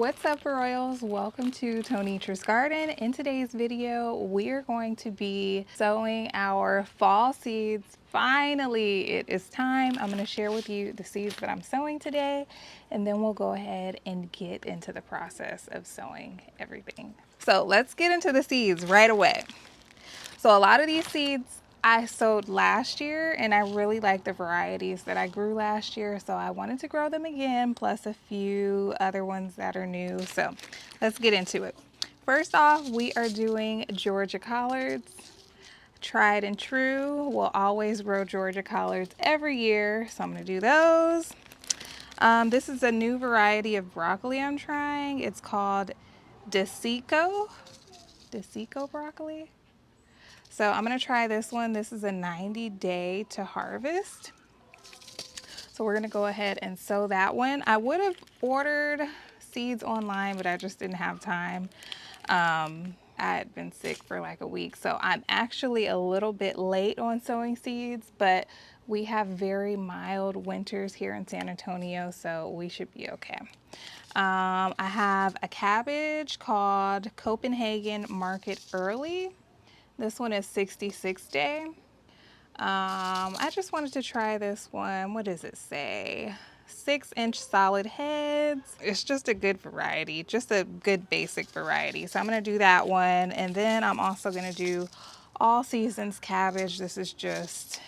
What's up, Royals? Welcome to Tonitra's Garden. In today's video, we're going to be sowing our fall seeds. Finally, it is time. I'm going to share with you the seeds that I'm sowing today, and then we'll go ahead and get into the process of sowing everything. So let's get into the seeds right away. So a lot of these seeds I sowed last year, and I really like the varieties that I grew last year, so I wanted to grow them again, plus a few other ones that are new. So let's get into it. First off, we are doing Georgia collards. Tried and true. We'll always grow Georgia collards every year, so I'm going to do those. This is a new variety of broccoli I'm trying. It's called xoxo broccoli. So I'm going to try this one. This is a 90-day to harvest. So we're going to go ahead and sow that one. I would have ordered seeds online, but I just didn't have time. I had been sick for like a week, so I'm actually a little bit late on sowing seeds, but we have very mild winters here in San Antonio, so we should be okay. I have a cabbage called Copenhagen Market Early. This one is 66 day. I just wanted to try this one. What does it say? 6-inch solid heads. It's just a good variety, just a good basic variety. So I'm going to do that one. And then I'm also going to do all seasons cabbage. This is just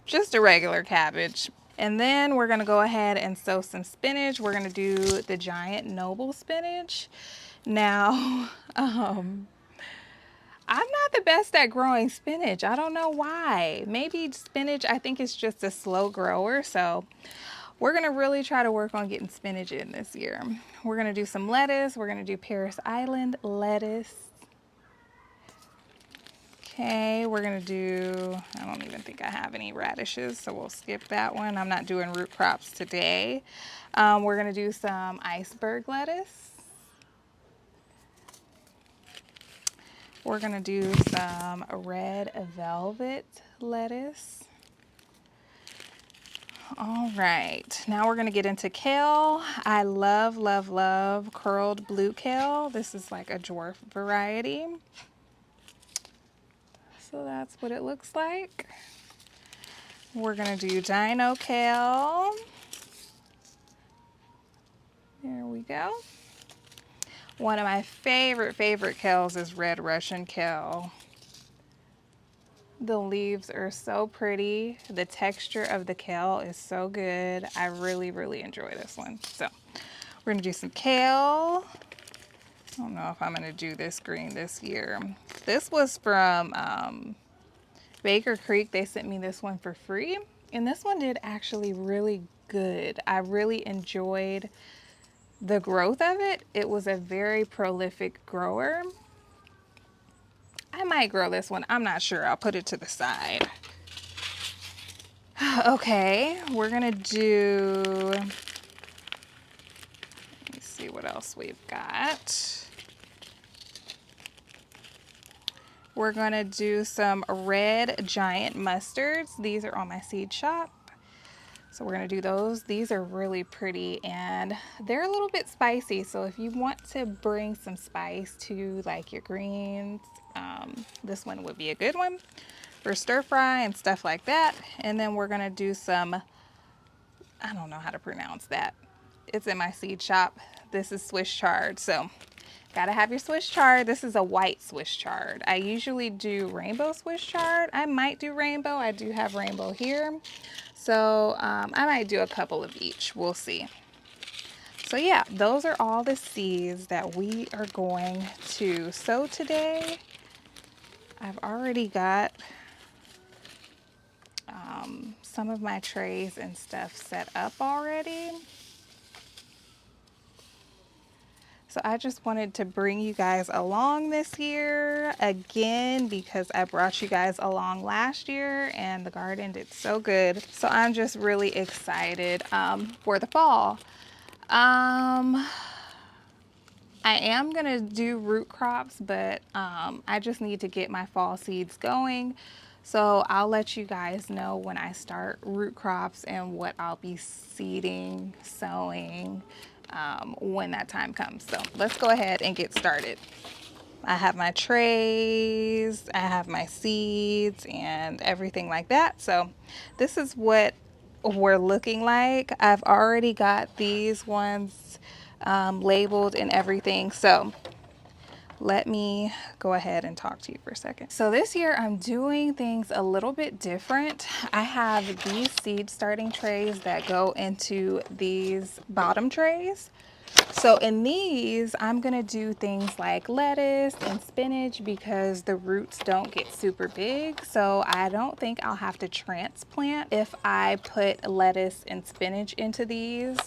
just a regular cabbage. And then we're going to go ahead and sow some spinach. We're going to do the giant noble spinach. Now, I'm not the best at growing spinach. I don't know why. Maybe spinach, I think it's just a slow grower. So we're going to really try to work on getting spinach in this year. We're going to do some lettuce. We're going to do Paris Island lettuce. Okay, we're going to do, I don't even think I have any radishes, so we'll skip that one. I'm not doing root crops today. We're going to do some iceberg lettuce. We're going to do some red velvet lettuce. All right, now we're going to get into kale. I love, love, love curled blue kale. This is like a dwarf variety. So that's what it looks like. We're going to do dino kale. There we go. One of my favorite kales is red Russian kale. The leaves are so pretty. The texture of the kale is so good. I really, really enjoy this one. So we're gonna do some kale. I don't know if I'm gonna do this green this year. This was from Baker Creek. They sent me this one for free, and this one did actually really good. I really enjoyed the growth of it. It was a very prolific grower. I might grow this one. I'm not sure. I'll put it to the side. Okay, we're gonna do, let me see what else we've got. We're gonna do some red giant mustards. These are on my seed shop. So we're gonna do those. These are really pretty and they're a little bit spicy. So if you want to bring some spice to like your greens, this one would be a good one for stir fry and stuff like that. And then we're gonna do some, I don't know how to pronounce that. It's in my seed shop. This is Swiss chard. So gotta have your Swiss chard. This is a white Swiss chard. I usually do rainbow Swiss chard. I might do rainbow. I do have rainbow here. So I might do a couple of each. We'll see. So yeah, those are all the seeds that we are going to sow today. I've already got some of my trays and stuff set up already. So I just wanted to bring you guys along this year again because I brought you guys along last year and the garden did so good. So I'm just really excited for the fall. I am gonna do root crops, but I just need to get my fall seeds going. So I'll let you guys know when I start root crops and what I'll be seeding, sowing, when that time comes. So let's go ahead and get started. I have my trays, I have my seeds and everything like that. So this is what we're looking like. I've already got these ones labeled and everything. So let me go ahead and talk to you for a second. So this year I'm doing things a little bit different. I have these seed starting trays that go into these bottom trays. So in these, I'm gonna do things like lettuce and spinach because the roots don't get super big. So I don't think I'll have to transplant if I put lettuce and spinach into these.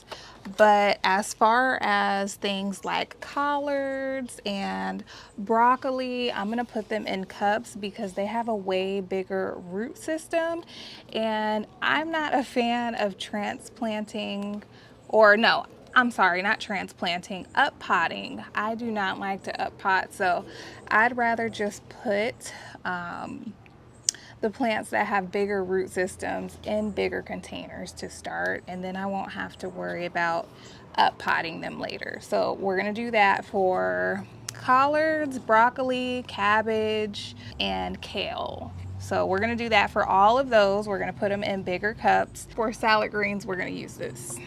But as far as things like collards and broccoli, I'm gonna put them in cups because they have a way bigger root system. And I'm not a fan of transplanting, or no, I'm sorry, not transplanting, up potting. I do not like to up pot, so I'd rather just put the plants that have bigger root systems in bigger containers to start, and then I won't have to worry about up potting them later. So we're gonna do that for collards, broccoli, cabbage, and kale. So we're gonna do that for all of those. We're gonna put them in bigger cups. For salad greens, we're gonna use this.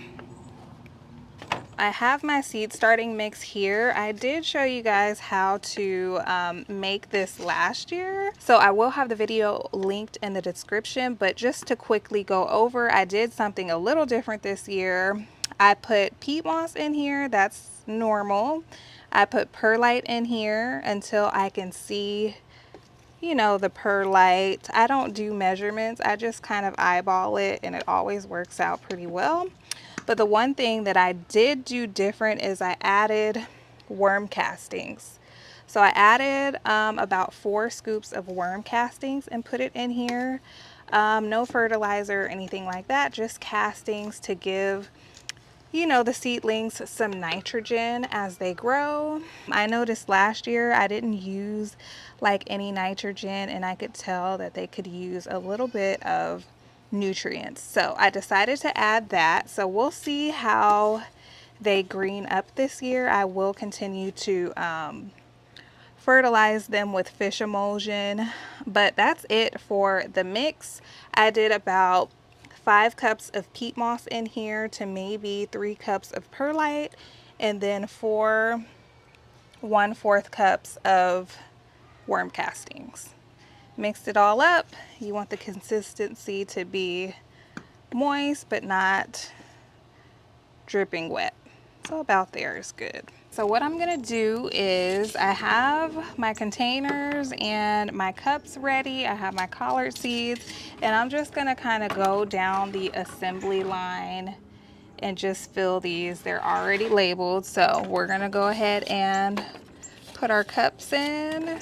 I have my seed starting mix here. I did show you guys how to make this last year, so I will have the video linked in the description, but just to quickly go over, I did something a little different this year. I put peat moss in here, that's normal. I put perlite in here until I can see, you know, the perlite. I don't do measurements, I just kind of eyeball it and it always works out pretty well. But the one thing that I did do different is I added worm castings. So I added about 4 scoops of worm castings and put it in here. No fertilizer or anything like that, just castings to give, you know, the seedlings some nitrogen as they grow. I noticed last year I didn't use like any nitrogen, and I could tell that they could use a little bit of nutrients. So I decided to add that. So we'll see how they green up this year. I will continue to fertilize them with fish emulsion, but that's it for the mix. I did about 5 cups of peat moss in here to maybe 3 cups of perlite, and then 4 1/4 cups of worm castings. Mixed it all up. You want the consistency to be moist but not dripping wet. So about there is good. So what I'm gonna do is I have my containers and my cups ready. I have my collard seeds, and I'm just gonna kind of go down the assembly line and just fill these. They're already labeled, so we're gonna go ahead and put our cups in.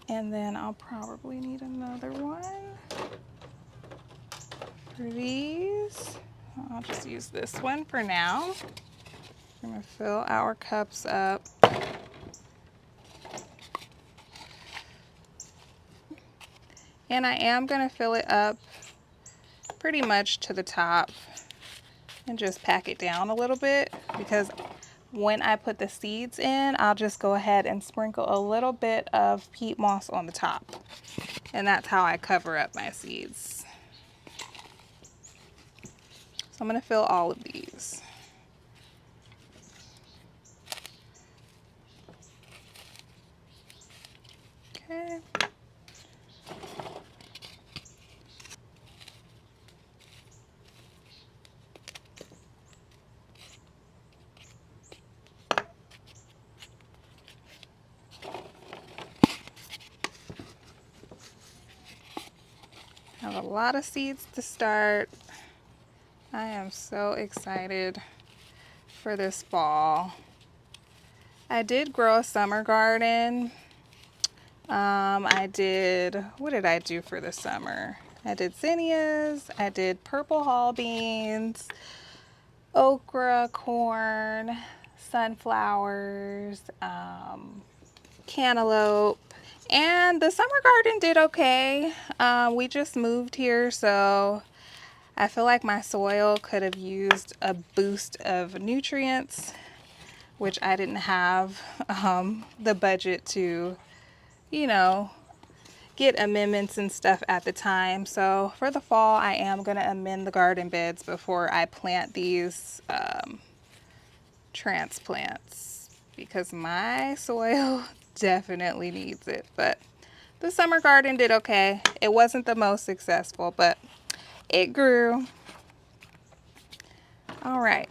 And then I'll probably need another one for these. I'll just use this one for now. We're gonna fill our cups up. And I am gonna fill it up pretty much to the top and just pack it down a little bit, because when I put the seeds in, I'll just go ahead and sprinkle a little bit of peat moss on the top. And that's how I cover up my seeds. So I'm gonna fill all of these. Okay. I have a lot of seeds to start. I am so excited for this fall. I did grow a summer garden. What did I do for the summer? I did zinnias, I did purple hall beans, okra, corn, sunflowers, cantaloupe. And the summer garden did okay. We just moved here, so I feel like my soil could have used a boost of nutrients, which I didn't have the budget to, you know, get amendments and stuff at the time. So for the fall, I am going to amend the garden beds before I plant these transplants, because my soil definitely needs it. But the summer garden did okay. It wasn't the most successful, but it grew. All right.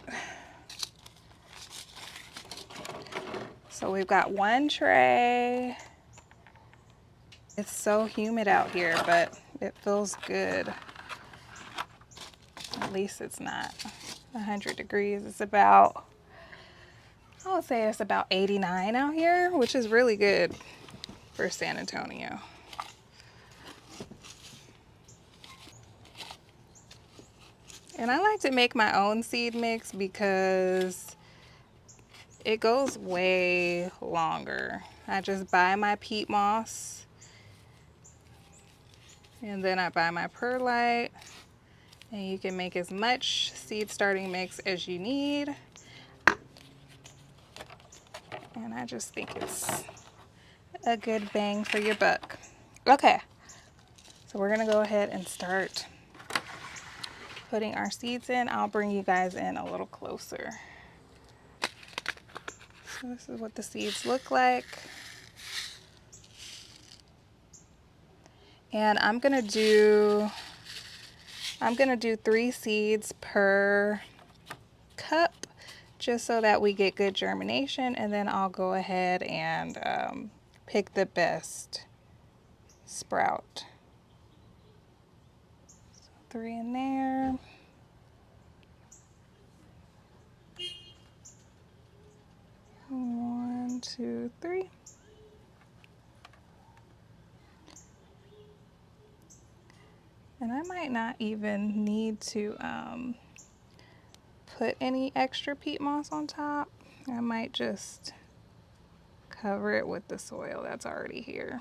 So we've got one tray. It's so humid out here, but it feels good. At least it's not 100 degrees. It's about, I would say it's about 89 out here, which is really good for San Antonio. And I like to make my own seed mix because it goes way longer. I just buy my peat moss, and then I buy my perlite, and you can make as much seed starting mix as you need. And I just think it's a good bang for your buck. Okay, so we're gonna go ahead and start putting our seeds in. I'll bring you guys in a little closer. So this is what the seeds look like. And I'm gonna do 3 seeds per cup, just so that we get good germination, and then I'll go ahead and pick the best sprout. So 3 in there. One, two, three. And I might not even need to put any extra peat moss on top. I might just cover it with the soil that's already here.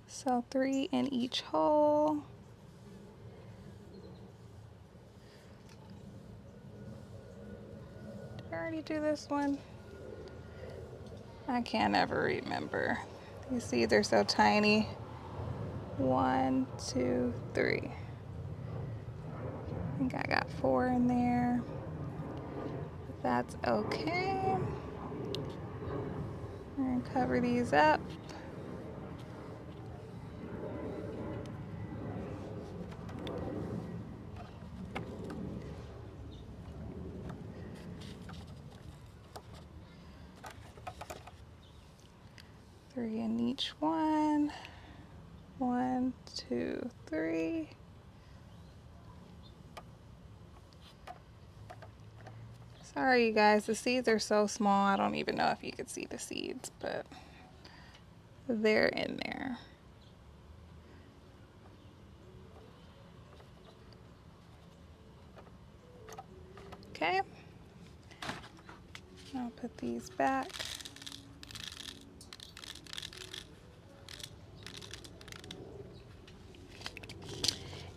So 3 in each hole. Did I already do this one? I can't ever remember. You see, they're so tiny. 1, 2, 3. I think I got 4 in there. But that's okay. We're gonna cover these up. Three in each one. 1, 2, 3. Sorry, you guys, the seeds are so small. I don't even know if you could see the seeds, but they're in there. Okay. I'll put these back.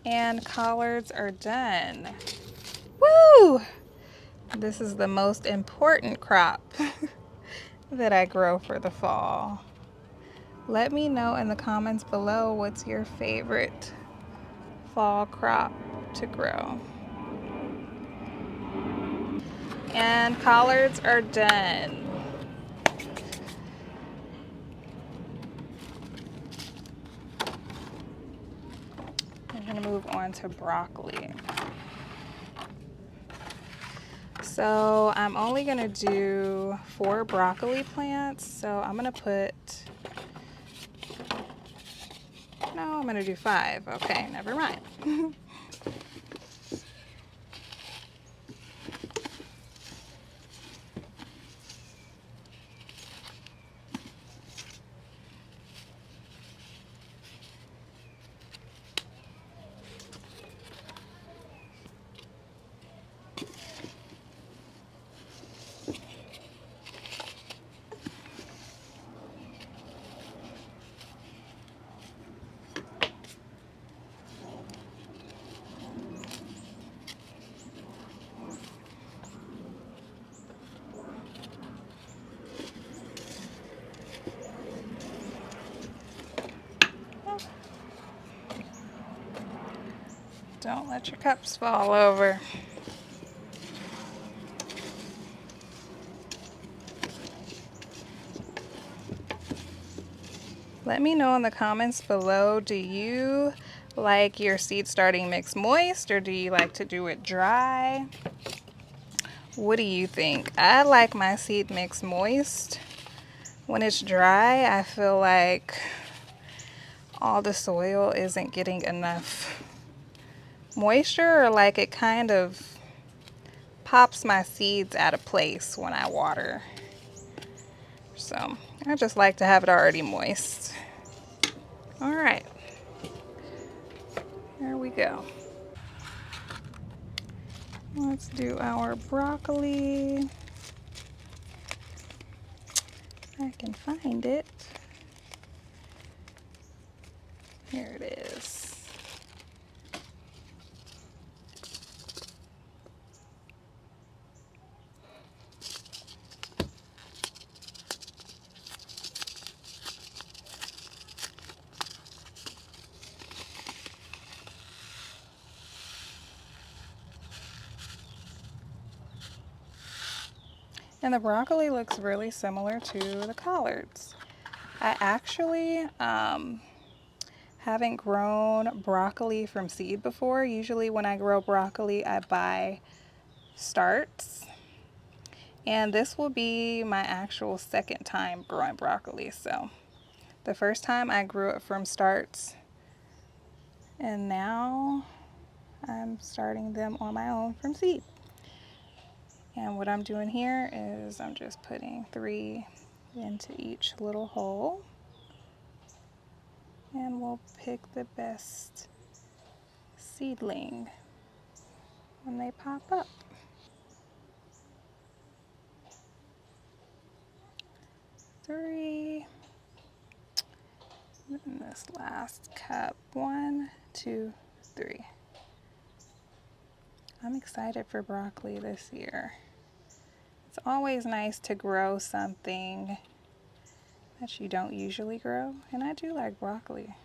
And collards are done. Woo! This is the most important crop that I grow for the fall. Let me know in the comments below what's your favorite fall crop to grow. And collards are done. I'm gonna move on to broccoli. So I'm only gonna do 4 broccoli plants. So I'm gonna put, no, I'm gonna do 5. Okay, never mind. let your cups fall over. Let me know in the comments below, do you like your seed starting mix moist or do you like to do it dry? What do you think? I like my seed mix moist. When it's dry, I feel like all the soil isn't getting enough moisture, or like it kind of pops my seeds out of place when I water. So I just like to have it already moist. All right, here we go. Let's do our broccoli. I can find it. Here it is. And the broccoli looks really similar to the collards. I actually haven't grown broccoli from seed before. Usually when I grow broccoli, I buy starts. And this will be my actual second time growing broccoli. So the first time I grew it from starts, and now I'm starting them on my own from seed. And what I'm doing here is I'm just putting 3 into each little hole. And we'll pick the best seedling when they pop up. 3. And this last cup, 1, 2, 3. I'm excited for broccoli this year. It's always nice to grow something that you don't usually grow, and I do like broccoli.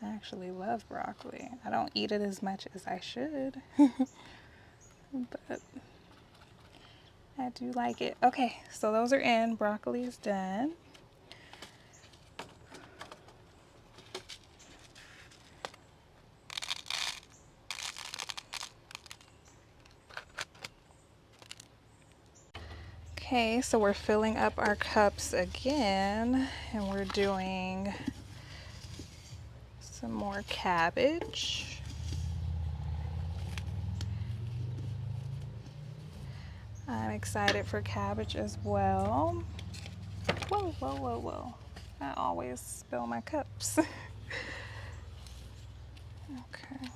I actually love broccoli. I don't eat it as much as I should, but I do like it. Okay, so those are in. Broccoli is done. Okay, so we're filling up our cups again, and we're doing some more cabbage. I'm excited for cabbage as well. Whoa, whoa, whoa, whoa. I always spill my cups. Okay.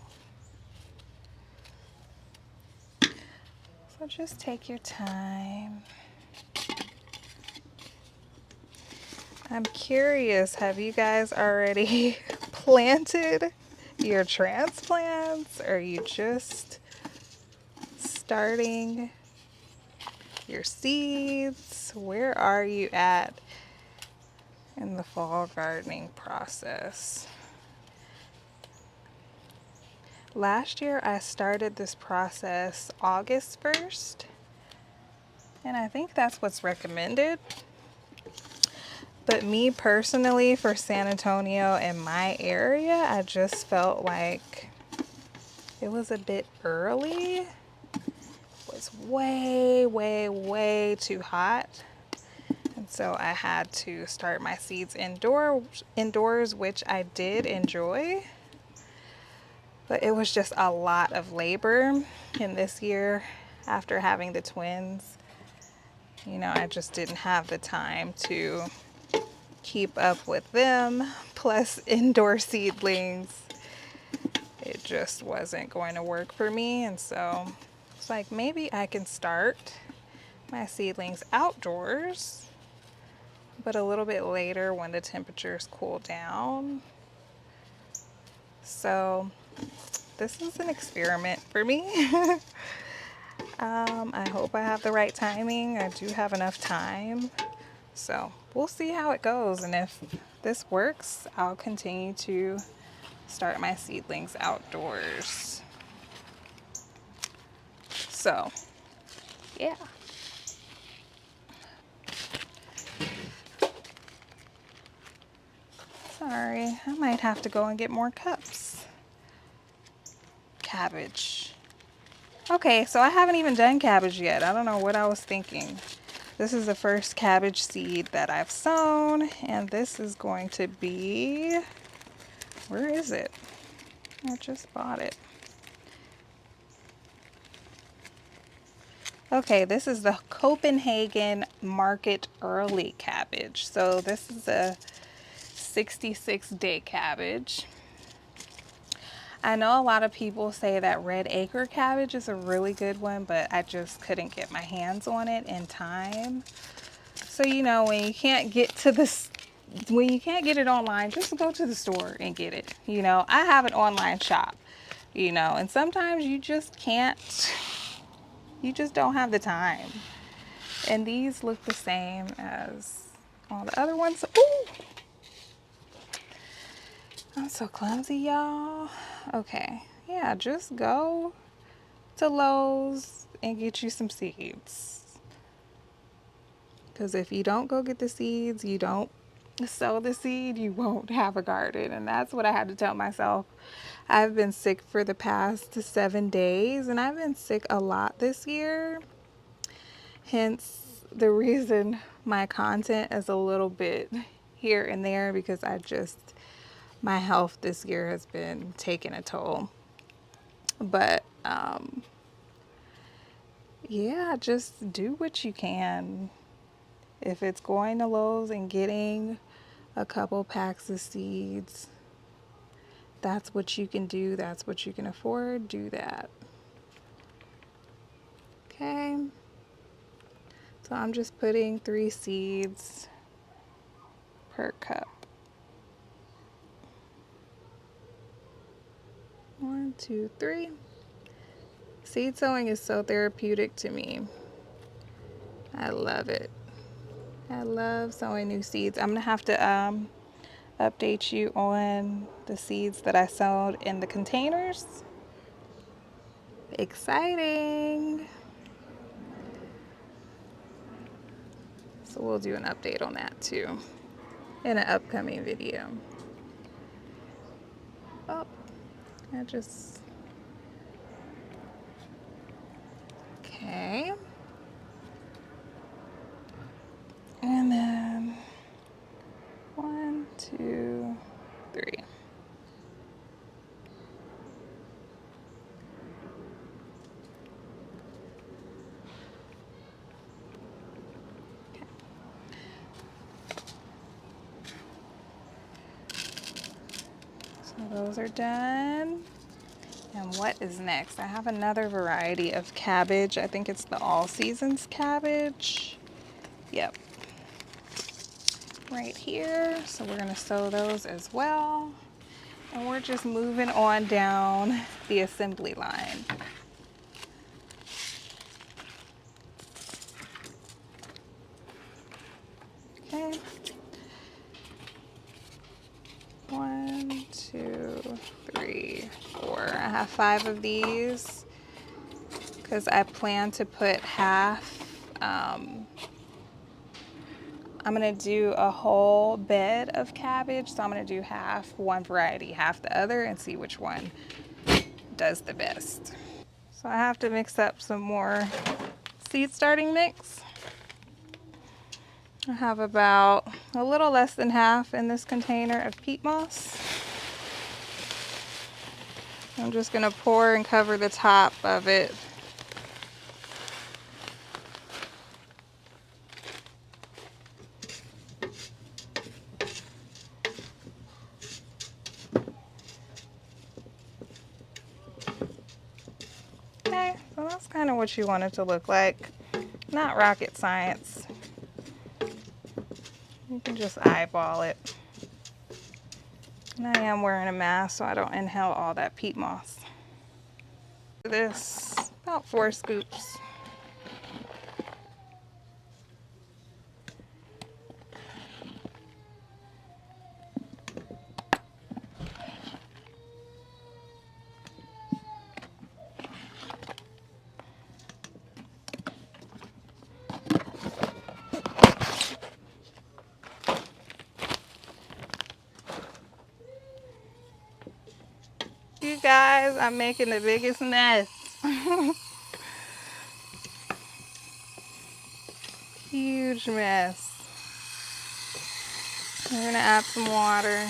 So just take your time. I'm curious, have you guys already planted your transplants? Or are you just starting your seeds? Where are you at in the fall gardening process? Last year I started this process August 1st, and I think that's what's recommended. But me personally, for San Antonio and my area, I just felt like it was a bit early. It was way, way, way too hot. And so I had to start my seeds indoors, which I did enjoy. But it was just a lot of labor. And this year, after having the twins, you know, I just didn't have the time to keep up with them, plus indoor seedlings. It just wasn't going to work for me, and so it's like maybe I can start my seedlings outdoors, but a little bit later when the temperatures cool down. So this is an experiment for me. I hope I have the right timing. I do have enough time. So we'll see how it goes, and if this works, I'll continue to start my seedlings outdoors. So, yeah. Sorry, I might have to go and get more cups. Cabbage. Okay, so I haven't even done cabbage yet. I don't know what I was thinking. This is the first cabbage seed that I've sown, and this is going to be, where is it? I just bought it. Okay, this is the Copenhagen Market Early cabbage. So this is a 66-day cabbage. I know a lot of people say that red acre cabbage is a really good one, but I just couldn't get my hands on it in time. So, you know, when you can't get to this, when you can't get it online, just go to the store and get it. You know, I have an online shop, you know, and sometimes you just can't, you just don't have the time. And these look the same as all the other ones. Ooh! I'm so clumsy, y'all. Okay, yeah, just go to Lowe's and get you some seeds. Because if you don't go get the seeds, you don't sow the seed, you won't have a garden. And that's what I had to tell myself. I've been sick for the past 7 days, and I've been sick a lot this year. Hence the reason my content is a little bit here and there, because my health this year has been taking a toll. But yeah, just do what you can. If it's going to Lowe's and getting a couple packs of seeds, that's what you can do. That's what you can afford. Do that. Okay. So I'm just putting 3 seeds per cup. 1, 2, 3. Seed sowing is so therapeutic to me. I love it. I love sowing new seeds. I'm gonna have to update you on the seeds that I sowed in the containers. Exciting. So we'll do an update on that too in an upcoming video. Oh, okay. And then 1, 2, 3. So those are done. And what is next? I have another variety of cabbage. I think it's the all seasons cabbage. Yep. Right here. So we're gonna sow those as well. And we're just moving on down the assembly line. Okay. 1, 2, 3, 4. I have 5 of these because I plan to put half. I'm gonna do a whole bed of cabbage, so I'm gonna do half one variety, half the other, and see which one does the best. So I have to mix up some more seed starting mix. I have about a little less than half in this container of peat moss. I'm just gonna pour and cover the top of it. Okay, so that's kind of what you want it to look like. Not rocket science. You can just eyeball it. And I am wearing a mask so I don't inhale all that peat moss. This, about 4 scoops. guys, I'm making the biggest mess. Huge mess. We're gonna add some water.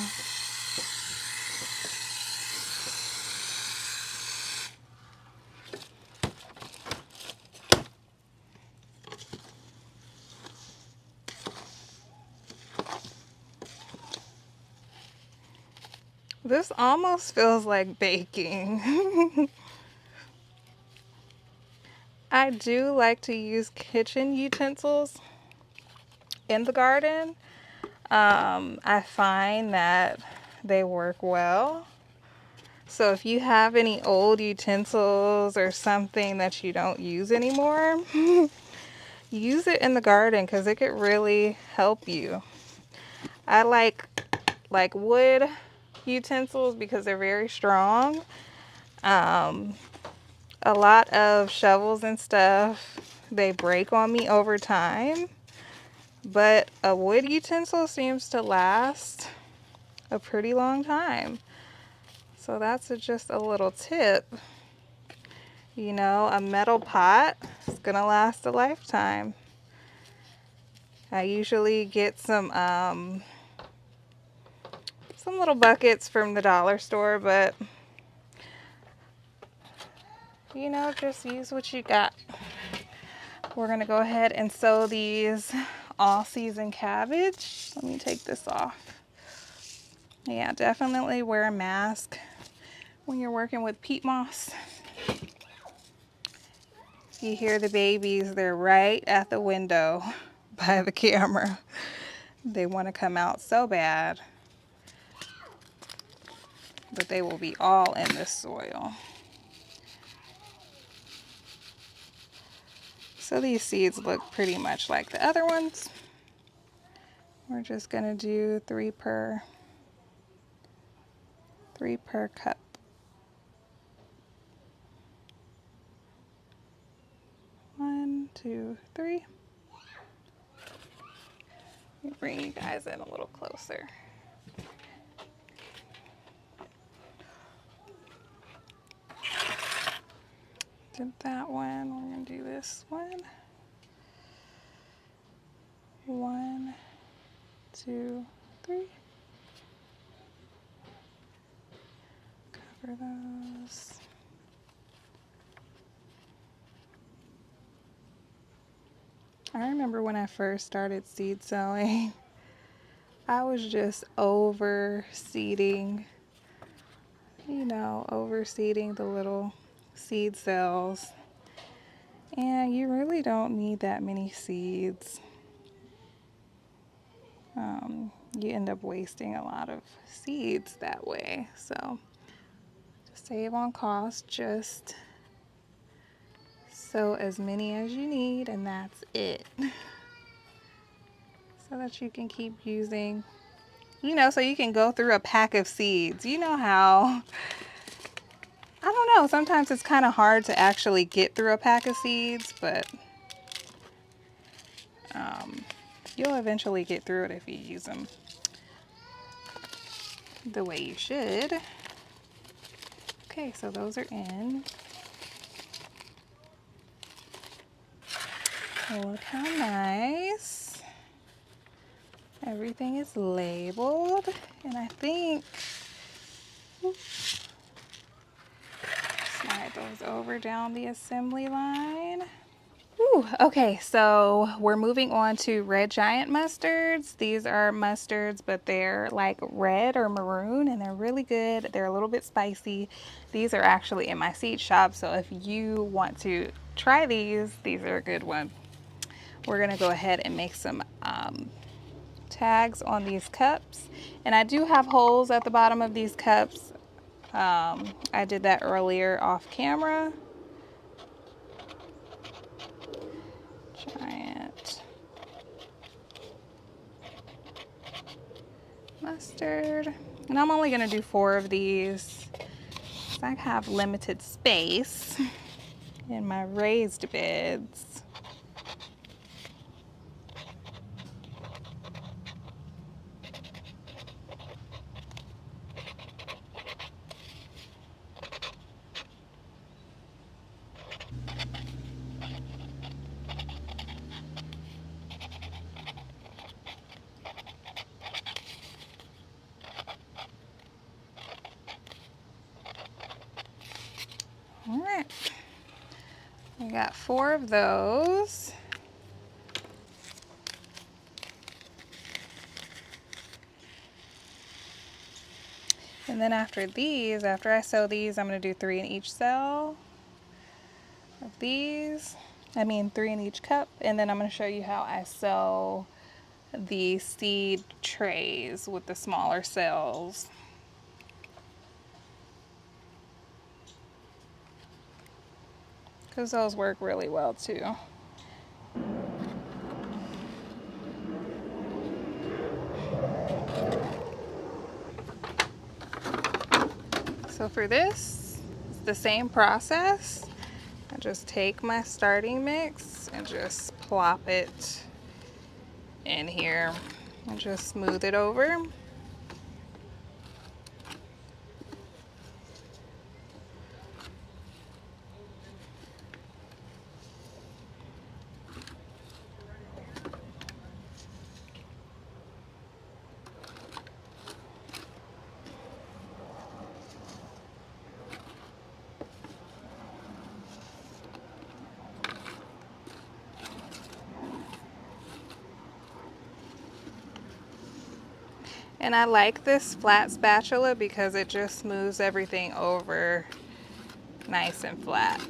This almost feels like baking. I do like to use kitchen utensils in the garden. I find that they work well. So if you have any old utensils or something that you don't use anymore, use it in the garden because it could really help you. I like wood utensils because they're very strong. A lot of shovels and stuff, they break on me over time, but a wood utensil seems to last a pretty long time. So that's just a little tip. You know, a metal pot is gonna last a lifetime. I usually get some little buckets from the dollar store, but you know, just use what you got. We're gonna go ahead and sow these all-season cabbage. Let me take this off. Yeah, definitely wear a mask when you're working with peat moss. You hear the babies, they're right at the window by the camera. They want to come out so bad, but they will be all in this soil. So these seeds look pretty much like the other ones. We're just gonna do three per cup. One, two, three. Let me bring you guys in a little closer. Did that one, we're gonna do this one. One, two, three. Cover those. I remember when I first started seed sowing, I was just overseeding, you know, overseeding the little seed cells. And you really don't need that many seeds. You end up wasting a lot of seeds that way. So to save on cost, just sow as many as you need, and that's it. So that you can keep using, you know, so you can go through a pack of seeds. You know how, I don't know, sometimes it's kind of hard to actually get through a pack of seeds, but you'll eventually get through it if you use them the way you should. Okay, so those are in. Look how nice. Everything is labeled, and I think, slide those over down the assembly line. Whew, okay, so we're moving on to red giant mustards. These are mustards, but they're like red or maroon, and they're really good. They're a little bit spicy. These are actually in my seed shop, so if you want to try these are a good one. We're gonna go ahead and make some tags on these cups, and I do have holes at the bottom of these cups. I did that earlier off camera. Giant mustard, and I'm only gonna do 4 of these because I have limited space in my raised beds. got 4 of those. And then after these, after I sow these, I'm going to do 3 in each cell of these. 3 in each cup. And then I'm going to show you how I sow the seed trays with the smaller cells. Because those work really well too. So for this, it's the same process. I just take my starting mix and just plop it in here and just smooth it over. And I like this flat spatula because it just smooths everything over nice and flat.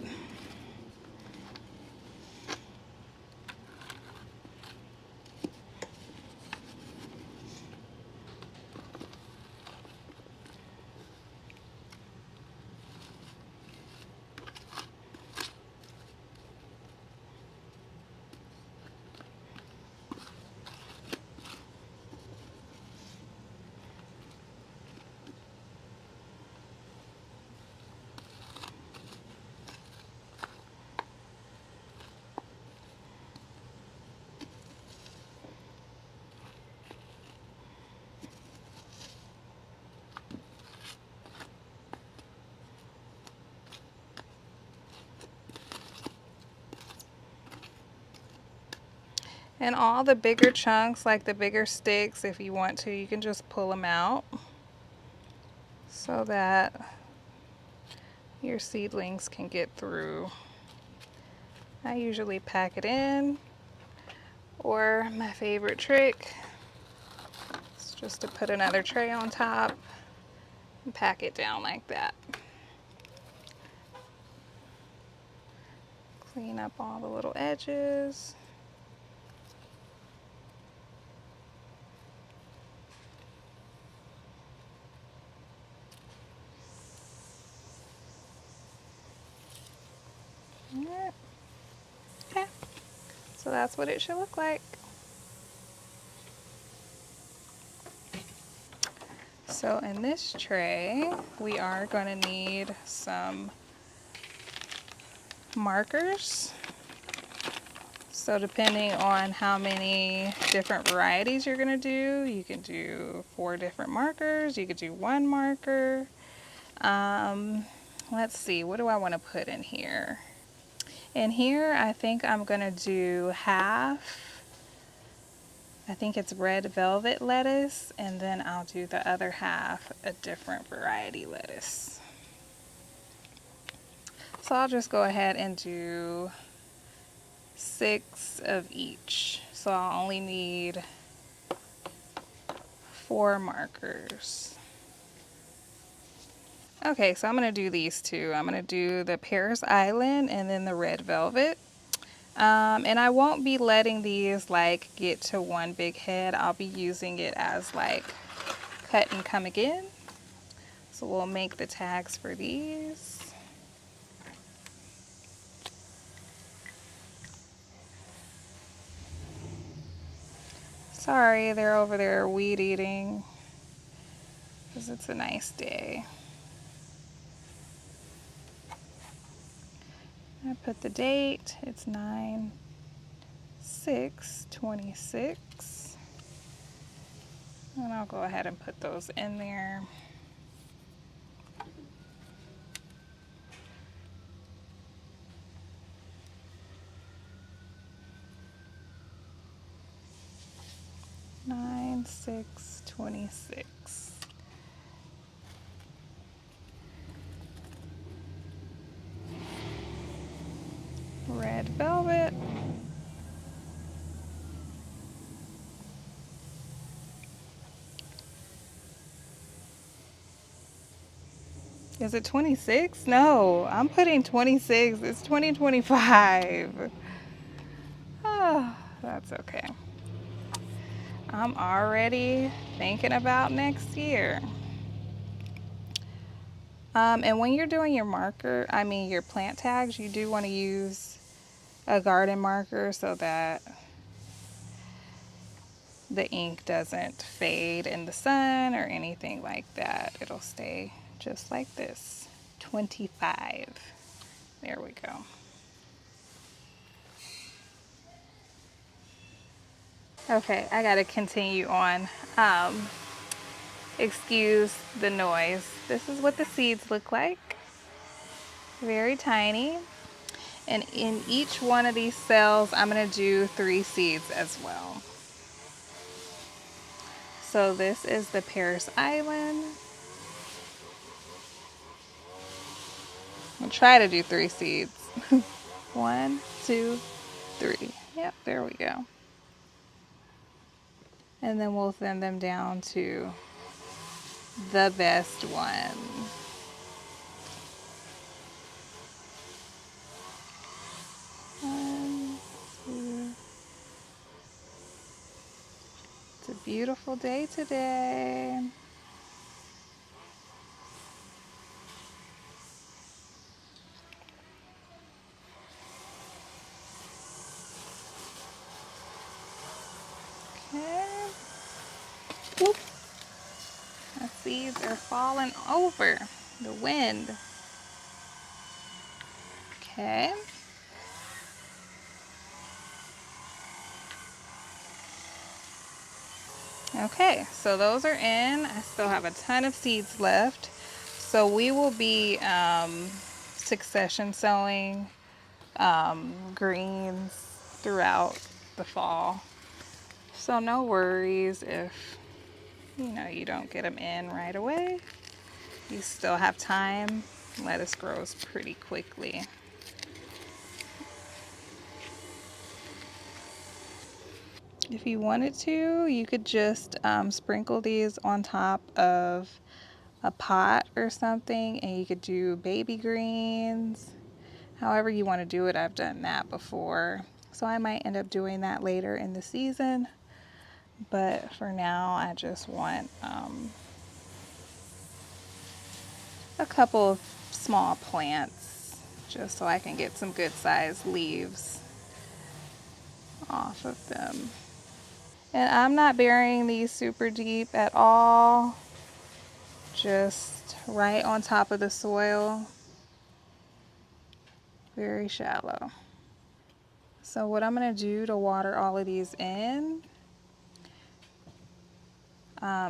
And all the bigger chunks, like the bigger sticks, if you want to, you can just pull them out so that your seedlings can get through. I usually pack it in, or my favorite trick is just to put another tray on top and pack it down like that. Clean up all the little edges. Okay, so that's what it should look like. So in this tray, we are going to need some markers. So depending on how many different varieties you're going to do, you can do 4 different markers, you could do 1 marker. Let's see, what do I want to put in here? In here, I think I'm going to do half. I think it's red velvet lettuce, and then I'll do the other half a different variety lettuce. So I'll just go ahead and do 6 of each. So I'll only need 4 markers. Okay, so I'm going to do these 2. I'm going to do the Paris Island and then the red velvet. And I won't be letting these like get to one big head. I'll be using it as like cut and come again. So we'll make the tags for these. Sorry, they're over there weed eating because it's a nice day. I put the date, it's 9/6/26. And I'll go ahead and put those in there. Nine, 6/26. Is it 26? No, I'm putting 26. It's 2025. Oh, that's okay. I'm already thinking about next year. And when you're doing your your plant tags, you do want to use a garden marker so that the ink doesn't fade in the sun or anything like that. It'll stay just like this. 25. There we go. Okay, I gotta continue on. Excuse the noise. This is what the seeds look like. Very tiny. And in each one of these cells, I'm gonna do 3 seeds as well. So this is the Paris Island. I'll try to do 3 seeds. 1, 2, 3. Yep, there we go. And then we'll send them down to the best one. One, two. It's a beautiful day today. Okay. Whoop. The seeds are falling over the wind. Okay. Okay, so those are in. I still have a ton of seeds left. So we will be succession sowing greens throughout the fall. So no worries if you don't get them in right away. You still have time. Lettuce grows pretty quickly. If you wanted to, you could just sprinkle these on top of a pot or something, and you could do baby greens. However you want to do it, I've done that before. So I might end up doing that later in the season. But for now, I just want a couple of small plants just so I can get some good sized leaves off of them. And I'm not burying these super deep at all, just right on top of the soil, very shallow. So what I'm going to do to water all of these in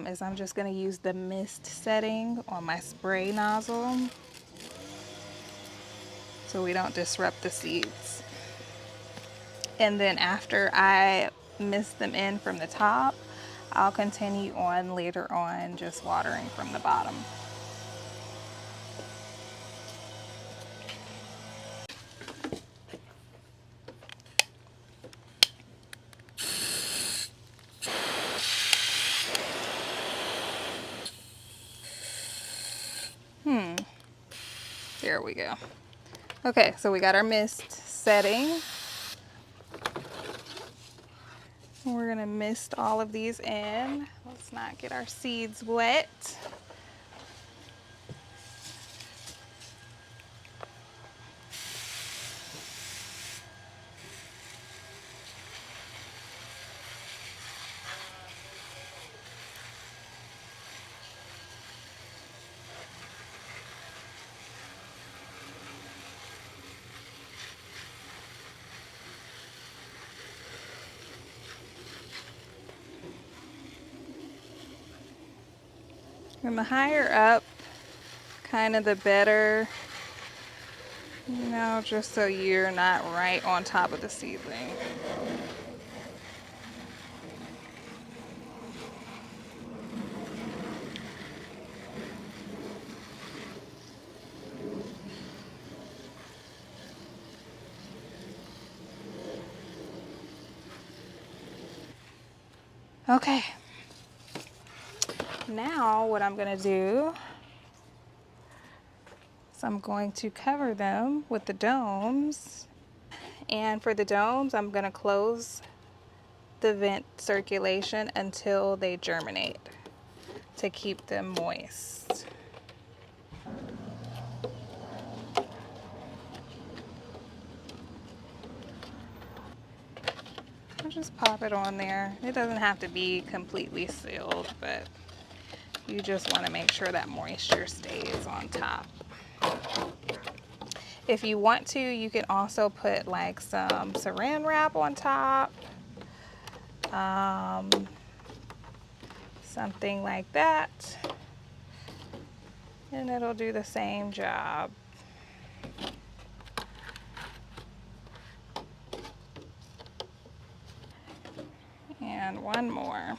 is I'm just going to use the mist setting on my spray nozzle so we don't disrupt the seeds. And then after I mist them in from the top, I'll continue on later on just watering from the bottom. There we go. Okay, so we got our mist setting. We're gonna mist all of these in. Let's not get our seeds wet. And the higher up, kind of the better, just so you're not right on top of the seedling. Okay. Now what I'm gonna do So I'm going to cover them with the domes. And for the domes, I'm going to close the vent circulation until they germinate to keep them moist. I'll just pop it on there. It doesn't have to be completely sealed, but you just want to make sure that moisture stays on top. If you want to, you can also put like some saran wrap on top. Something like that. And it'll do the same job. And one more.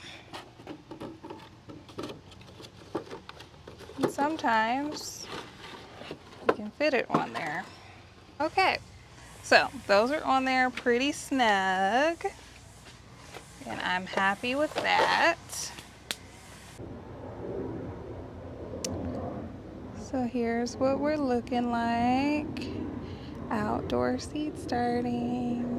And sometimes you can fit it on there. Okay, so those are on there pretty snug. And I'm happy with that. So here's what we're looking like. Outdoor seed starting.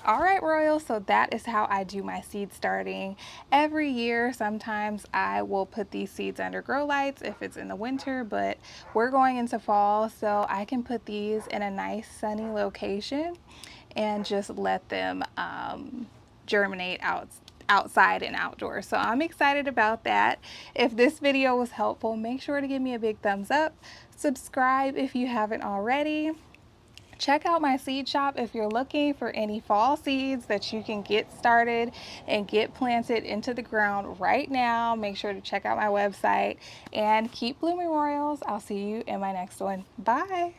All right, Royals, so that is how I do my seed starting every year. Sometimes I will put these seeds under grow lights if it's in the winter, but we're going into fall, so I can put these in a nice sunny location and just let them germinate outside and outdoors. So I'm excited about that. If this video was helpful, make sure to give me a big thumbs up. Subscribe if you haven't already. Check out my seed shop if you're looking for any fall seeds that you can get started and get planted into the ground right now. Make sure to check out my website and keep blooming, Royals. I'll see you in my next one. Bye.